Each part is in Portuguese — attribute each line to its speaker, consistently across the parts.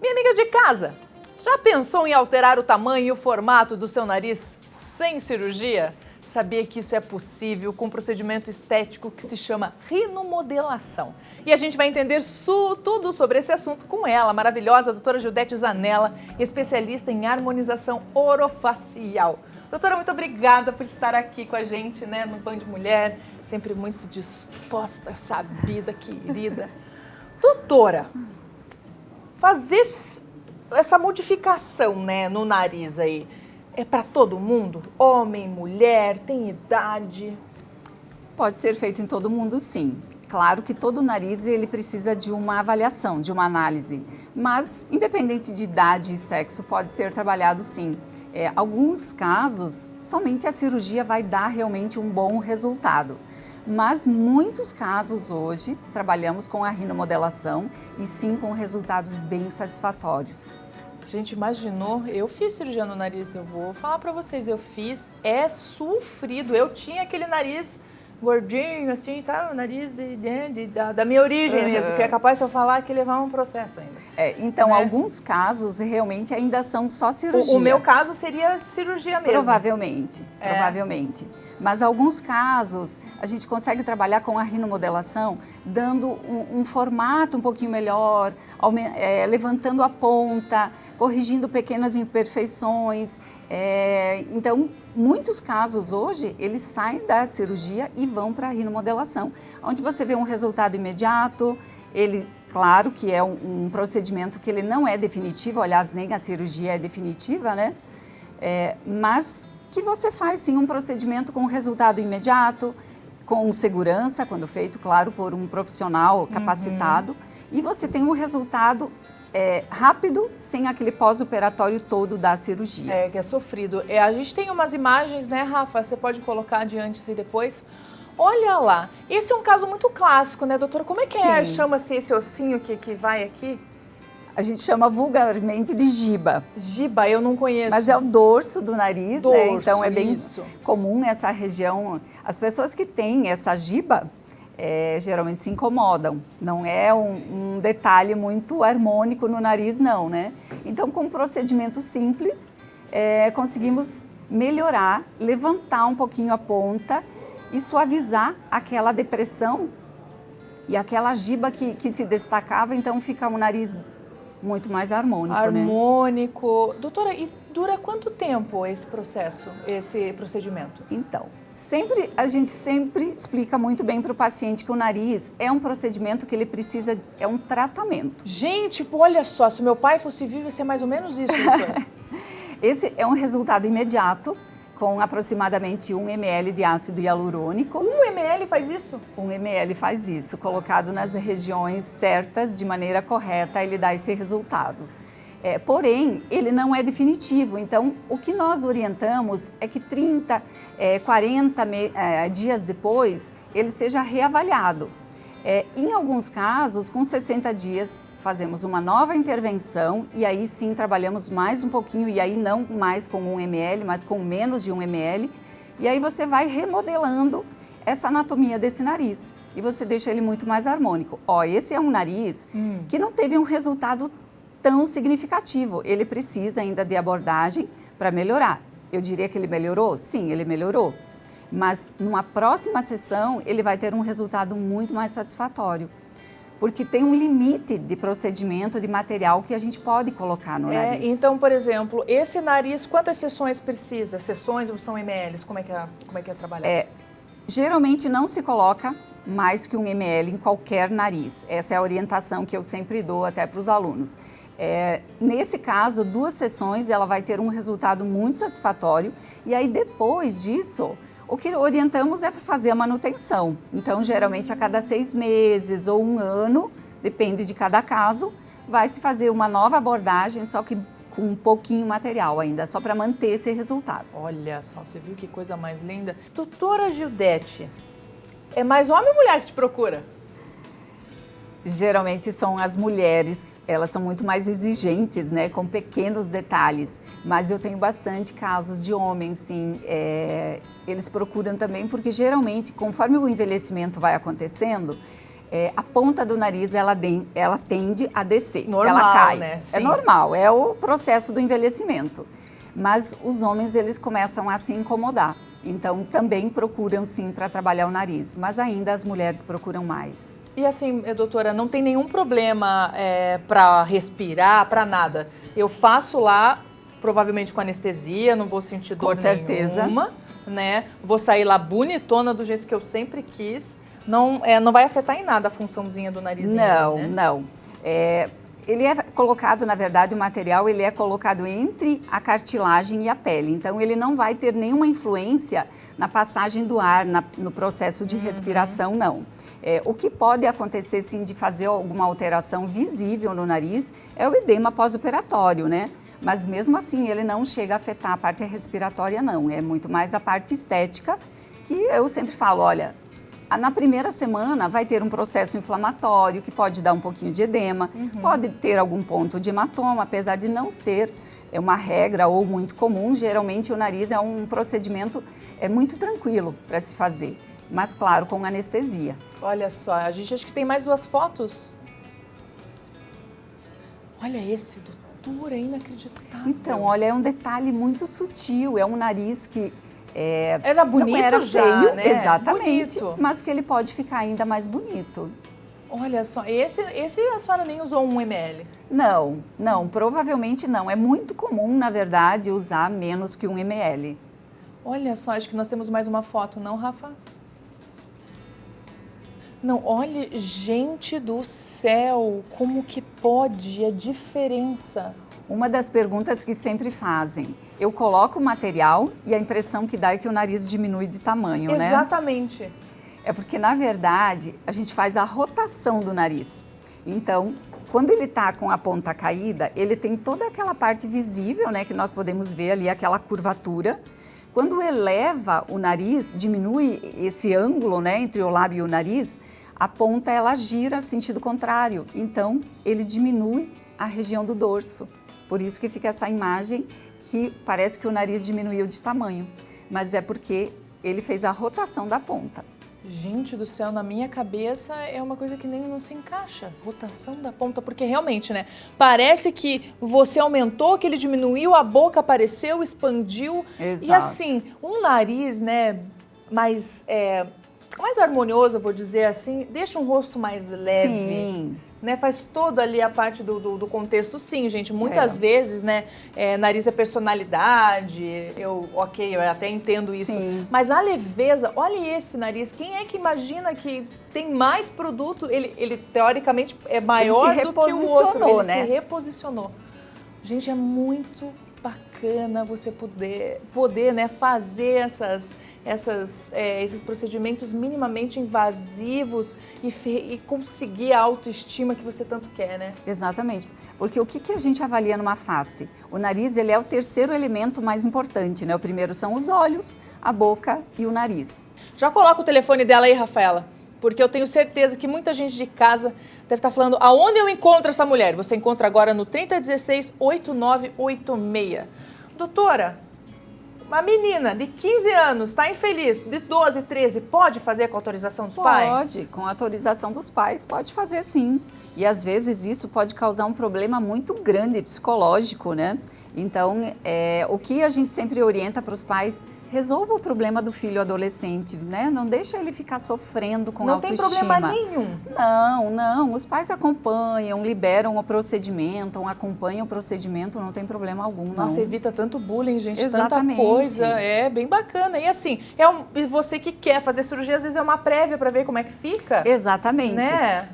Speaker 1: Minha amiga de casa, já pensou em alterar o tamanho e o formato do seu nariz sem cirurgia? Sabia que isso é possível com um procedimento estético que se chama rinomodelação. E a gente vai entender tudo sobre esse assunto com ela, a maravilhosa doutora Gildete Zanella, especialista em harmonização orofacial. Doutora, muito obrigada por estar aqui com a gente, né, no Band Mulher, sempre muito disposta, sabida, querida. Doutora, fazer essa modificação, né, no nariz aí, é para todo mundo? Homem, mulher, tem idade?
Speaker 2: Pode ser feito em todo mundo, sim. Claro que todo nariz ele precisa de uma avaliação, de uma análise, mas independente de idade e sexo, pode ser trabalhado sim. Alguns casos, somente a cirurgia vai dar realmente um bom resultado, mas muitos casos hoje trabalhamos com a rinomodelação e sim com resultados bem satisfatórios.
Speaker 1: Gente, imaginou? Eu fiz cirurgia no nariz, eu vou falar pra vocês, eu fiz, é sofrido. Eu tinha aquele nariz gordinho, assim, sabe? O nariz da minha origem mesmo, que é capaz de eu falar que levar um processo ainda.
Speaker 2: Então, alguns casos realmente ainda são só cirurgia.
Speaker 1: O meu caso seria cirurgia mesmo.
Speaker 2: Provavelmente. Mas alguns casos a gente consegue trabalhar com a rinomodelação, dando um formato um pouquinho melhor, levantando a ponta, corrigindo pequenas imperfeições. Então, muitos casos hoje, eles saem da cirurgia e vão para a rinomodelação, onde você vê um resultado imediato. Ele, claro que é um procedimento que ele não é definitivo, aliás, nem a cirurgia é definitiva, né? Mas que você faz sim um procedimento com resultado imediato, com segurança, quando feito, claro, por um profissional capacitado, e você tem um resultado rápido, sem aquele pós-operatório todo da cirurgia.
Speaker 1: Que é sofrido. A gente tem umas imagens, né, Rafa? Você pode colocar de antes e depois. Olha lá, esse é um caso muito clássico, né, doutora? Como é que chama-se esse ossinho que vai aqui?
Speaker 2: A gente chama vulgarmente de giba.
Speaker 1: Giba, eu não conheço.
Speaker 2: Mas é o dorso do nariz,
Speaker 1: dorso,
Speaker 2: né? Então é bem
Speaker 1: isso.
Speaker 2: comum essa região. As pessoas que têm essa giba geralmente se incomodam. Não é um detalhe muito harmônico no nariz, não, né? Então, com um procedimento simples, conseguimos melhorar, levantar um pouquinho a ponta e suavizar aquela depressão e aquela giba que se destacava. Então, fica um nariz muito mais harmônico,
Speaker 1: Harmônico. Né? Doutora, e dura quanto tempo esse processo, esse procedimento?
Speaker 2: Então, a gente sempre explica muito bem para o paciente que o nariz é um procedimento que ele precisa, é um tratamento.
Speaker 1: Gente, olha só, se meu pai fosse vivo, ia ser mais ou menos isso, doutora.
Speaker 2: Esse é um resultado imediato, com aproximadamente 1 ml de ácido hialurônico.
Speaker 1: 1 ml faz isso?
Speaker 2: 1 ml faz isso, colocado nas regiões certas, de maneira correta, ele dá esse resultado. Porém, ele não é definitivo, então o que nós orientamos é que 30, 40 dias depois, ele seja reavaliado. Em alguns casos, com 60 dias, fazemos uma nova intervenção e aí sim trabalhamos mais um pouquinho e aí não mais com 1 ml, mas com menos de 1 ml. E aí você vai remodelando essa anatomia desse nariz e você deixa ele muito mais harmônico. Esse é um nariz que não teve um resultado tão significativo. Ele precisa ainda de abordagem para melhorar. Eu diria que ele melhorou? Sim, ele melhorou. Mas numa próxima sessão ele vai ter um resultado muito mais satisfatório. Porque tem um limite de procedimento, de material que a gente pode colocar no nariz.
Speaker 1: Então, por exemplo, esse nariz, quantas sessões precisa? Sessões ou são ml? Como é que é trabalhado?
Speaker 2: Geralmente não se coloca mais que 1 ml em qualquer nariz. Essa é a orientação que eu sempre dou até para os alunos. Nesse caso, 2 sessões, ela vai ter um resultado muito satisfatório. E aí, depois disso, o que orientamos é para fazer a manutenção. Então, geralmente, a cada 6 meses ou 1 ano, depende de cada caso, vai se fazer uma nova abordagem, só que com um pouquinho material ainda, só para manter esse resultado.
Speaker 1: Olha só, você viu que coisa mais linda? Doutora Gildete, é mais homem ou mulher que te procura?
Speaker 2: Geralmente são as mulheres, elas são muito mais exigentes, né, com pequenos detalhes, mas eu tenho bastante casos de homens, sim, eles procuram também porque geralmente, conforme o envelhecimento vai acontecendo, a ponta do nariz ela tende a descer,
Speaker 1: normal,
Speaker 2: ela cai.
Speaker 1: Né?
Speaker 2: É normal, é o processo do envelhecimento. Mas os homens, eles começam a se incomodar. Então, também procuram sim para trabalhar o nariz, mas ainda as mulheres procuram mais.
Speaker 1: E assim, doutora, não tem nenhum problema para respirar, para nada. Eu faço lá, provavelmente com anestesia, não vou sentir dor nenhuma, né? Vou sair lá bonitona do jeito que eu sempre quis. Não vai afetar em nada a funçãozinha do narizinho,
Speaker 2: Não,
Speaker 1: né?
Speaker 2: não. Ele é colocado, na verdade, o material ele é colocado entre a cartilagem e a pele. Então, ele não vai ter nenhuma influência na passagem do ar, no processo de respiração, não. O que pode acontecer, sim, de fazer alguma alteração visível no nariz é o edema pós-operatório, né? Mas, mesmo assim, ele não chega a afetar a parte respiratória, não. É muito mais a parte estética, que eu sempre falo, olha, na primeira semana vai ter um processo inflamatório que pode dar um pouquinho de edema, pode ter algum ponto de hematoma, apesar de não ser uma regra ou muito comum. Geralmente o nariz é um procedimento muito tranquilo para se fazer, mas claro, com anestesia.
Speaker 1: Olha só, a gente acho que tem mais 2 fotos. Olha esse, doutora, é inacreditável.
Speaker 2: Então, olha, é um detalhe muito sutil, é um nariz que
Speaker 1: era bonito,
Speaker 2: não era
Speaker 1: já,
Speaker 2: feio,
Speaker 1: né?
Speaker 2: exatamente,
Speaker 1: Bonito.
Speaker 2: mas que ele pode ficar ainda mais bonito.
Speaker 1: Olha só, esse a senhora nem usou 1 ml?
Speaker 2: Não, provavelmente não. É muito comum, na verdade, usar menos que 1 ml.
Speaker 1: Olha só, acho que nós temos mais uma foto, não, Rafa? Não, olha, gente do céu, como que pode a diferença?
Speaker 2: Uma das perguntas que sempre fazem, eu coloco o material e a impressão que dá é que o nariz diminui de tamanho, né?
Speaker 1: Exatamente.
Speaker 2: É porque, na verdade, a gente faz a rotação do nariz. Então, quando ele está com a ponta caída, ele tem toda aquela parte visível, né, que nós podemos ver ali, aquela curvatura. Quando eleva o nariz, diminui esse ângulo, né, entre o lábio e o nariz, a ponta ela gira sentido contrário. Então, ele diminui a região do dorso. Por isso que fica essa imagem que parece que o nariz diminuiu de tamanho. Mas é porque ele fez a rotação da ponta.
Speaker 1: Gente do céu, na minha cabeça é uma coisa que nem não se encaixa. Rotação da ponta, porque realmente, né? Parece que você aumentou, que ele diminuiu, a boca apareceu, expandiu.
Speaker 2: Exato.
Speaker 1: E assim, um nariz, né, mais harmonioso, eu vou dizer assim, deixa um rosto mais leve.
Speaker 2: Sim.
Speaker 1: Né, faz toda ali a parte do contexto, sim, gente. Muitas vezes, né, nariz é personalidade, eu até entendo isso.
Speaker 2: Sim.
Speaker 1: Mas a leveza, olha esse nariz, quem é que imagina que tem mais produto? Ele teoricamente é maior do que o outro. Ele
Speaker 2: né?
Speaker 1: se reposicionou. Gente, é muito bacana você poder né, fazer esses procedimentos minimamente invasivos e conseguir a autoestima que você tanto quer, né?
Speaker 2: Exatamente. Porque o que a gente avalia numa face? O nariz, ele é o terceiro elemento mais importante, né? O primeiro são os olhos, a boca e o nariz.
Speaker 1: Já coloca o telefone dela aí, Rafaela, porque eu tenho certeza que muita gente de casa deve estar falando aonde eu encontro essa mulher. Você encontra agora no 3016-8986. Doutora, uma menina de 15 anos está infeliz, de 12, 13, pode fazer com autorização dos pais?
Speaker 2: Pode, com autorização dos pais, pode fazer sim. E às vezes isso pode causar um problema muito grande psicológico, né? Então, o que a gente sempre orienta para os pais, resolva o problema do filho adolescente, né? Não deixa ele ficar sofrendo com autoestima.
Speaker 1: Não tem problema nenhum.
Speaker 2: Não. Os pais acompanham, liberam o procedimento, acompanham o procedimento, não tem problema algum, não.
Speaker 1: Nossa, evita tanto bullying, gente,
Speaker 2: Exatamente.
Speaker 1: Tanta coisa. É bem bacana. E assim, você que quer fazer cirurgia, às vezes é uma prévia para ver como é que fica.
Speaker 2: Exatamente.
Speaker 1: Né?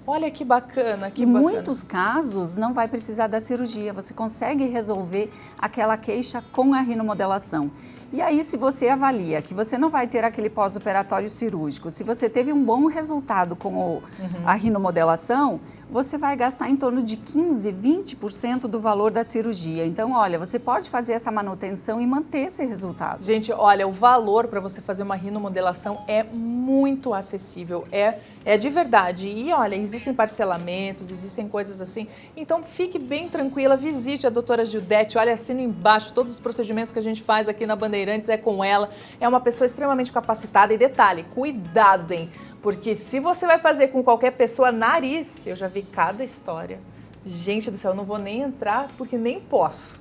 Speaker 1: Olha que bacana, que
Speaker 2: em
Speaker 1: bacana.
Speaker 2: muitos casos, não vai precisar da cirurgia. Você consegue resolver aquela queixa com a rinomodelação. E aí, se você avalia que você não vai ter aquele pós-operatório cirúrgico, se você teve um bom resultado com a rinomodelação, você vai gastar em torno de 15%, 20% do valor da cirurgia. Então, olha, você pode fazer essa manutenção e manter esse resultado.
Speaker 1: Gente, olha, o valor para você fazer uma rinomodelação é muito acessível, é de verdade. E olha, existem parcelamentos, existem coisas assim. Então, fique bem tranquila, visite a doutora Gildete, olha, assina embaixo, todos os procedimentos que a gente faz aqui na Bandeirantes é com ela. É uma pessoa extremamente capacitada e detalhe, cuidado, hein? Porque se você vai fazer com qualquer pessoa nariz, eu já vi cada história. Gente do céu, eu não vou nem entrar porque nem posso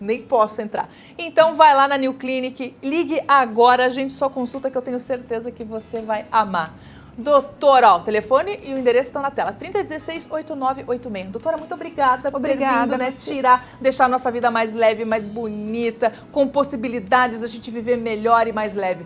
Speaker 1: entrar. Então vai lá na New Clinic, ligue agora, a gente só consulta que eu tenho certeza que você vai amar. Doutora, ó, o telefone e o endereço estão na tela, 3016-8986. Doutora, muito obrigada por ter vindo, né, deixar a nossa vida mais leve, mais bonita, com possibilidades de a gente viver melhor e mais leve.